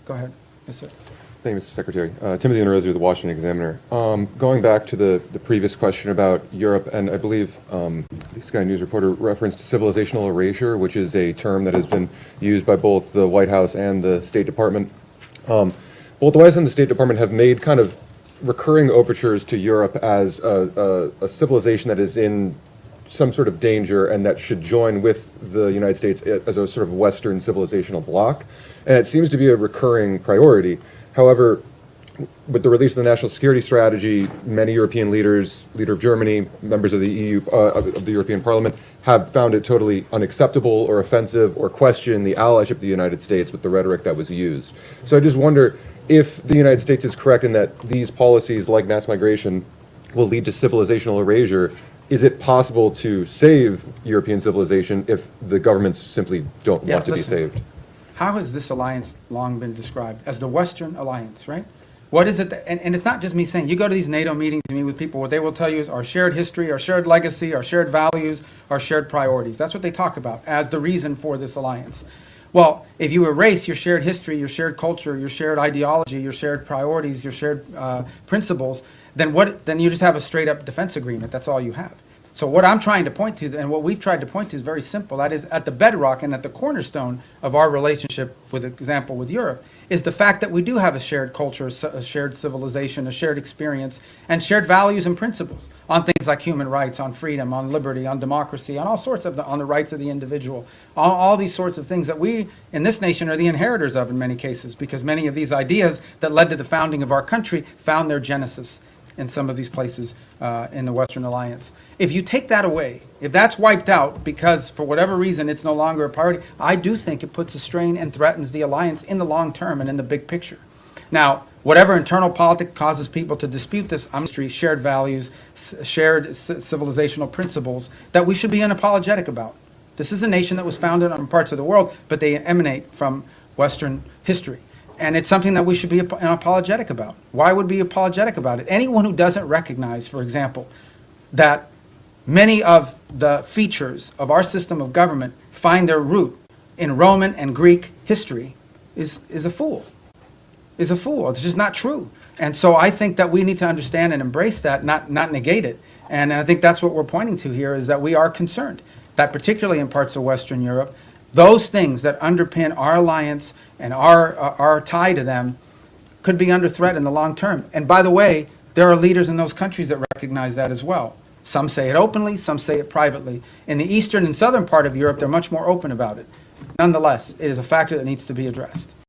Go ahead. Yes, sir. Thank you, Mr. Secretary. Timothy Interosi with the Washington Examiner. Going back to the previous question about Europe, and I believe the Sky News reporter referenced civilizational erasure, which is a term that has been used by both the White House and the State Department. Both the White House and the State Department have made kind of recurring overtures to Europe as a civilization that is in some sort of danger and that should join with the United States as a sort of Western civilizational bloc. And it seems to be a recurring priority. However, with the release of the National Security Strategy, many European leaders, leader of Germany, members of the EU, of the European Parliament, have found it totally unacceptable or offensive or question the allyship of the United States with the rhetoric that was used. So I just wonder if the United States is correct in that these policies, like mass migration, will lead to civilizational erasure. Is it possible to save European civilization if the governments simply don't want to be saved? How has this alliance long been described? As the Western alliance, right? What is it that, and it's not just me saying, you go to these NATO meetings, you meet with people, what they will tell you is our shared history, our shared legacy, our shared values, our shared priorities. That's what they talk about as the reason for this alliance. Well, if you erase your shared history, your shared culture, your shared ideology, your shared priorities, your shared principles, then you just have a straight up defense agreement. That's all you have. So what I'm trying to point to, and what we've tried to point to, is very simple. That is, at the bedrock and at the cornerstone of our relationship, with example with Europe, is the fact that we do have a shared culture, a shared civilization, a shared experience, and shared values and principles on things like human rights, on freedom, on liberty, on democracy, on all sorts of on the rights of the individual, on all these sorts of things that we in this nation are the inheritors of in many cases, because many of these ideas that led to the founding of our country found their genesis in some of these places in the Western Alliance. If you take that away, if that's wiped out because for whatever reason it's no longer a priority, I do think it puts a strain and threatens the alliance in the long term and in the big picture. Now, whatever internal politics causes people to dispute this, shared values, shared civilizational principles that we should be unapologetic about. This is a nation that was founded on parts of the world, but they emanate from Western history. And it's something that we should be unapologetic about. Why would we be apologetic about it? Anyone who doesn't recognize, for example, that many of the features of our system of government find their root in Roman and Greek history is a fool. Is a fool. It's just not true. And so I think that we need to understand and embrace that, not negate it. And I think that's what we're pointing to here, is that we are concerned that particularly in parts of Western Europe, those things that underpin our alliance and our tie to them could be under threat in the long term. And by the way, there are leaders in those countries that recognize that as well. Some say it openly, some say it privately. In the eastern and southern part of Europe, they're much more open about it. Nonetheless, it is a factor that needs to be addressed.